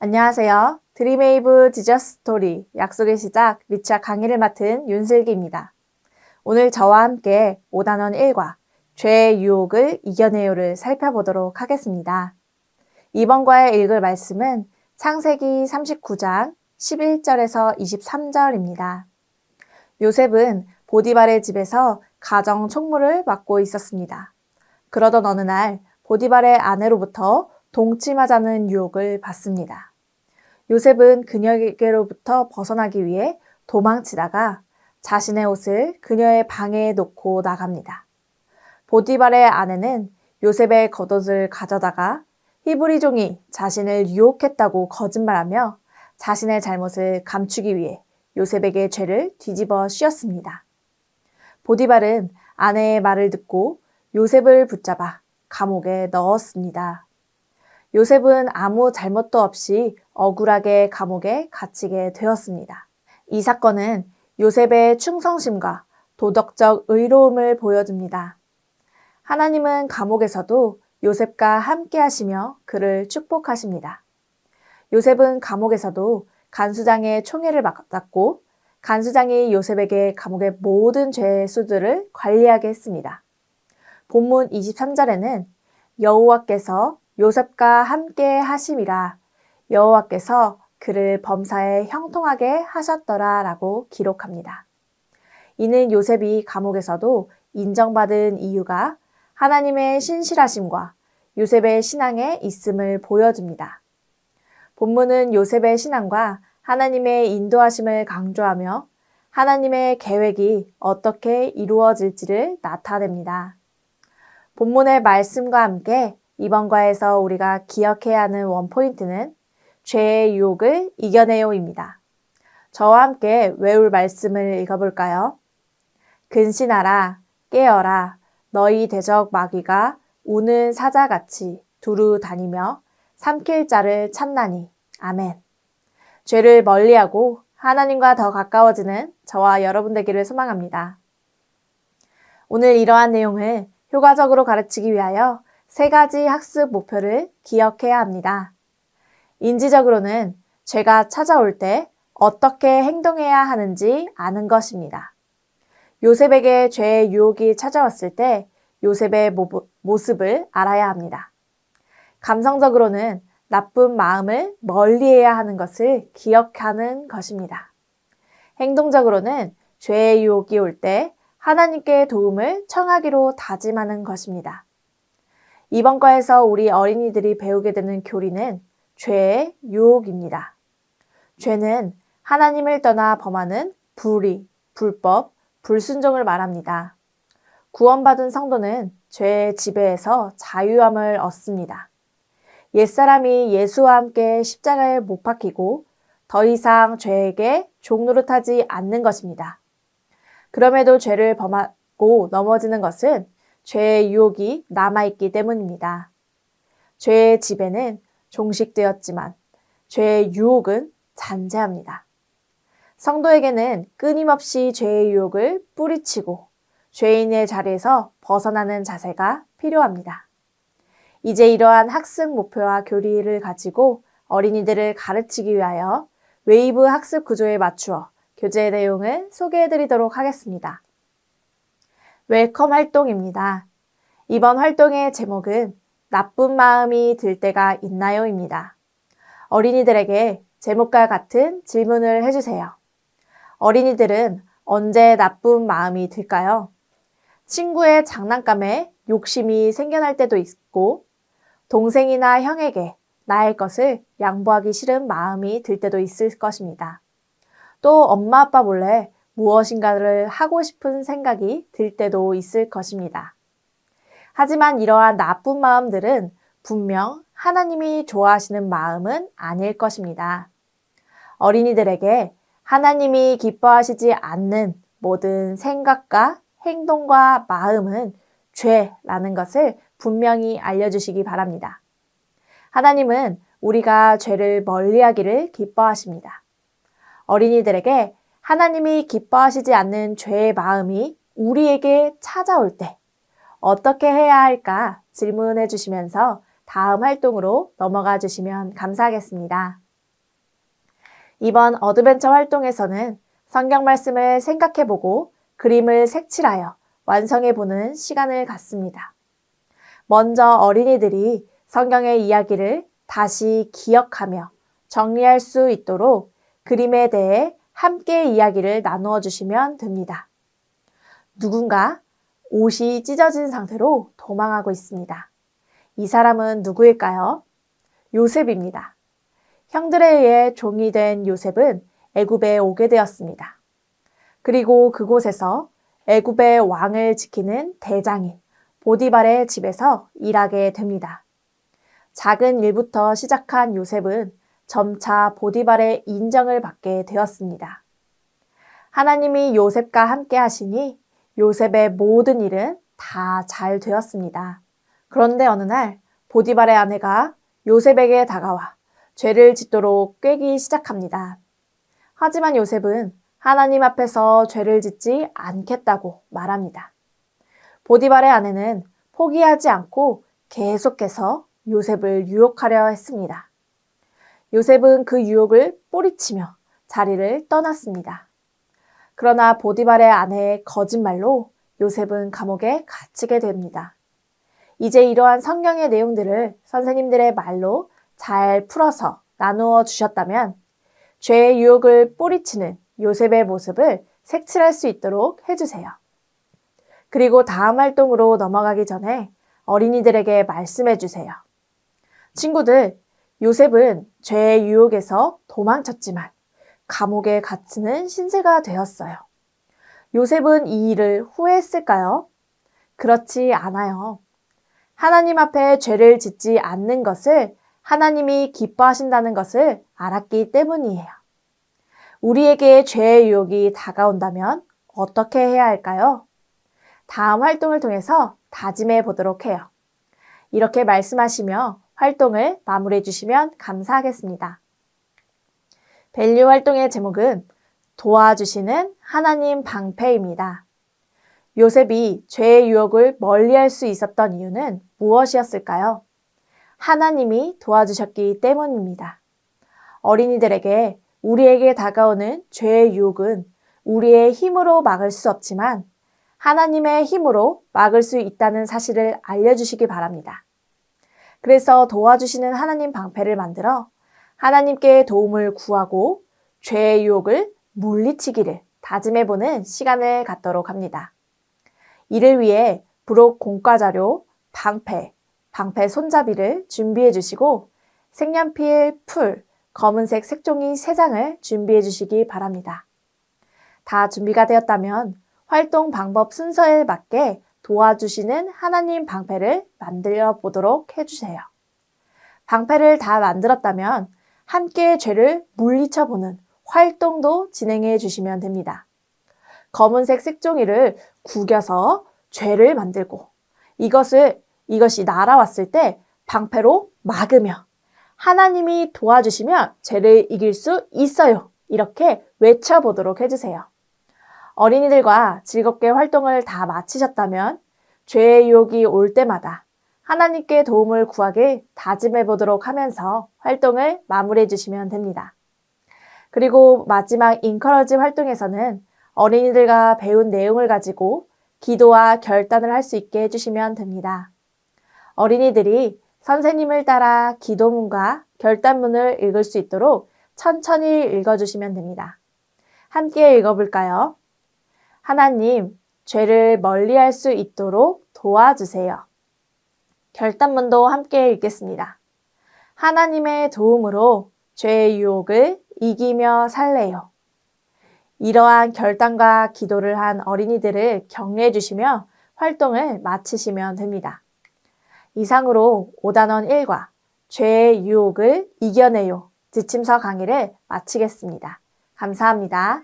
안녕하세요. 드림웨이브 지저스 스토리 약속의 시작 리차 강의를 맡은 윤슬기입니다. 오늘 저와 함께 5단원 1과 죄의 유혹을 이겨내요를 살펴보도록 하겠습니다. 이번 과에 읽을 말씀은 창세기 39장 11절에서 23절입니다. 요셉은 보디발의 집에서 가정 총무를 맡고 있었습니다. 그러던 어느 날 보디발의 아내로부터 동침하자는 유혹을 받습니다. 요셉은 그녀에게로부터 벗어나기 위해 도망치다가 자신의 옷을 그녀의 방에 놓고 나갑니다. 보디발의 아내는 요셉의 겉옷을 가져다가 히브리 종이 자신을 유혹했다고 거짓말하며 자신의 잘못을 감추기 위해 요셉에게 죄를 뒤집어 씌웠습니다. 보디발은 아내의 말을 듣고 요셉을 붙잡아 감옥에 넣었습니다. 요셉은 아무 잘못도 없이 억울하게 감옥에 갇히게 되었습니다. 이 사건은 요셉의 충성심과 도덕적 의로움을 보여줍니다. 하나님은 감옥에서도 요셉과 함께 하시며 그를 축복하십니다. 요셉은 감옥에서도 간수장의 총애를 받았고 간수장이 요셉에게 감옥의 모든 죄의 수들을 관리하게 했습니다. 본문 23절에는 여호와께서 요셉과 함께 하심이라 여호와께서 그를 범사에 형통하게 하셨더라 라고 기록합니다. 이는 요셉이 감옥에서도 인정받은 이유가 하나님의 신실하심과 요셉의 신앙에 있음을 보여줍니다. 본문은 요셉의 신앙과 하나님의 인도하심을 강조하며 하나님의 계획이 어떻게 이루어질지를 나타냅니다. 본문의 말씀과 함께 이번 과에서 우리가 기억해야 하는 원포인트는 죄의 유혹을 이겨내요입니다. 저와 함께 외울 말씀을 읽어볼까요? 근신하라, 깨어라, 너희 대적 마귀가 우는 사자같이 두루 다니며 삼킬 자를 찾나니. 아멘. 죄를 멀리하고 하나님과 더 가까워지는 저와 여러분 되기를 소망합니다. 오늘 이러한 내용을 효과적으로 가르치기 위하여 3가지 학습 목표를 기억해야 합니다. 인지적으로는 죄가 찾아올 때 어떻게 행동해야 하는지 아는 것입니다. 요셉에게 죄의 유혹이 찾아왔을 때 요셉의 모습을 알아야 합니다. 감성적으로는 나쁜 마음을 멀리해야 하는 것을 기억하는 것입니다. 행동적으로는 죄의 유혹이 올 때 하나님께 도움을 청하기로 다짐하는 것입니다. 이번 과에서 우리 어린이들이 배우게 되는 교리는 죄의 유혹입니다. 죄는 하나님을 떠나 범하는 불의, 불법, 불순종을 말합니다. 구원받은 성도는 죄의 지배에서 자유함을 얻습니다. 옛사람이 예수와 함께 십자가에 못 박히고 더 이상 죄에게 종노릇하지 않는 것입니다. 그럼에도 죄를 범하고 넘어지는 것은 죄의 유혹이 남아있기 때문입니다. 죄의 지배는 종식되었지만 죄의 유혹은 잔재합니다. 성도에게는 끊임없이 죄의 유혹을 뿌리치고 죄인의 자리에서 벗어나는 자세가 필요합니다. 이제 이러한 학습 목표와 교리를 가지고 어린이들을 가르치기 위하여 웨이브 학습 구조에 맞추어 교재 내용을 소개해드리도록 하겠습니다. 웰컴 활동입니다. 이번 활동의 제목은 나쁜 마음이 들 때가 있나요?입니다. 어린이들에게 제목과 같은 질문을 해주세요. 어린이들은 언제 나쁜 마음이 들까요? 친구의 장난감에 욕심이 생겨날 때도 있고 동생이나 형에게 나의 것을 양보하기 싫은 마음이 들 때도 있을 것입니다. 또 엄마 아빠 몰래 무엇인가를 하고 싶은 생각이 들 때도 있을 것입니다. 하지만 이러한 나쁜 마음들은 분명 하나님이 좋아하시는 마음은 아닐 것입니다. 어린이들에게 하나님이 기뻐하시지 않는 모든 생각과 행동과 마음은 죄라는 것을 분명히 알려주시기 바랍니다. 하나님은 우리가 죄를 멀리하기를 기뻐하십니다. 어린이들에게 하나님이 기뻐하시지 않는 죄의 마음이 우리에게 찾아올 때 어떻게 해야 할까 질문해 주시면서 다음 활동으로 넘어가 주시면 감사하겠습니다. 이번 어드벤처 활동에서는 성경 말씀을 생각해보고 그림을 색칠하여 완성해보는 시간을 갖습니다. 먼저 어린이들이 성경의 이야기를 다시 기억하며 정리할 수 있도록 그림에 대해 함께 이야기를 나누어 주시면 됩니다. 누군가 옷이 찢어진 상태로 도망하고 있습니다. 이 사람은 누구일까요? 요셉입니다. 형들에 의해 종이 된 요셉은 애굽에 오게 되었습니다. 그리고 그곳에서 애굽의 왕을 지키는 대장인 보디발의 집에서 일하게 됩니다. 작은 일부터 시작한 요셉은 점차 보디발의 인정을 받게 되었습니다. 하나님이 요셉과 함께 하시니 요셉의 모든 일은 다 잘 되었습니다. 그런데 어느 날 보디발의 아내가 요셉에게 다가와 죄를 짓도록 꾀기 시작합니다. 하지만 요셉은 하나님 앞에서 죄를 짓지 않겠다고 말합니다. 보디발의 아내는 포기하지 않고 계속해서 요셉을 유혹하려 했습니다. 요셉은 그 유혹을 뿌리치며 자리를 떠났습니다. 그러나 보디발의 아내의 거짓말로 요셉은 감옥에 갇히게 됩니다. 이제 이러한 성경의 내용들을 선생님들의 말로 잘 풀어서 나누어 주셨다면 죄의 유혹을 뿌리치는 요셉의 모습을 색칠할 수 있도록 해주세요. 그리고 다음 활동으로 넘어가기 전에 어린이들에게 말씀해 주세요. 친구들, 요셉은 죄의 유혹에서 도망쳤지만 감옥에 갇히는 신세가 되었어요. 요셉은 이 일을 후회했을까요? 그렇지 않아요. 하나님 앞에 죄를 짓지 않는 것을 하나님이 기뻐하신다는 것을 알았기 때문이에요. 우리에게 죄의 유혹이 다가온다면 어떻게 해야 할까요? 다음 활동을 통해서 다짐해 보도록 해요. 이렇게 말씀하시며 활동을 마무리해 주시면 감사하겠습니다. 밸류 활동의 제목은 도와주시는 하나님 방패입니다. 요셉이 죄의 유혹을 멀리할 수 있었던 이유는 무엇이었을까요? 하나님이 도와주셨기 때문입니다. 어린이들에게 우리에게 다가오는 죄의 유혹은 우리의 힘으로 막을 수 없지만 하나님의 힘으로 막을 수 있다는 사실을 알려주시기 바랍니다. 그래서 도와주시는 하나님 방패를 만들어 하나님께 도움을 구하고 죄의 유혹을 물리치기를 다짐해보는 시간을 갖도록 합니다. 이를 위해 부록 공과자료, 방패 손잡이를 준비해 주시고 색연필, 풀, 검은색 색종이 3장을 준비해 주시기 바랍니다. 다 준비가 되었다면 활동 방법 순서에 맞게 도와주시는 하나님 방패를 만들어 보도록 해주세요. 방패를 다 만들었다면 함께 죄를 물리쳐보는 활동도 진행해 주시면 됩니다. 검은색 색종이를 구겨서 죄를 만들고 이것이 날아왔을 때 방패로 막으며 하나님이 도와주시면 죄를 이길 수 있어요. 이렇게 외쳐보도록 해주세요. 어린이들과 즐겁게 활동을 다 마치셨다면 죄의 유혹이 올 때마다 하나님께 도움을 구하길 다짐해 보도록 하면서 활동을 마무리해 주시면 됩니다. 그리고 마지막 인커러지 활동에서는 어린이들과 배운 내용을 가지고 기도와 결단을 할 수 있게 해주시면 됩니다. 어린이들이 선생님을 따라 기도문과 결단문을 읽을 수 있도록 천천히 읽어주시면 됩니다. 함께 읽어볼까요? 하나님, 죄를 멀리할 수 있도록 도와주세요. 결단문도 함께 읽겠습니다. 하나님의 도움으로 죄의 유혹을 이기며 살래요. 이러한 결단과 기도를 한 어린이들을 격려해 주시며 활동을 마치시면 됩니다. 이상으로 5단원 1과 죄의 유혹을 이겨내요 지침서 강의를 마치겠습니다. 감사합니다.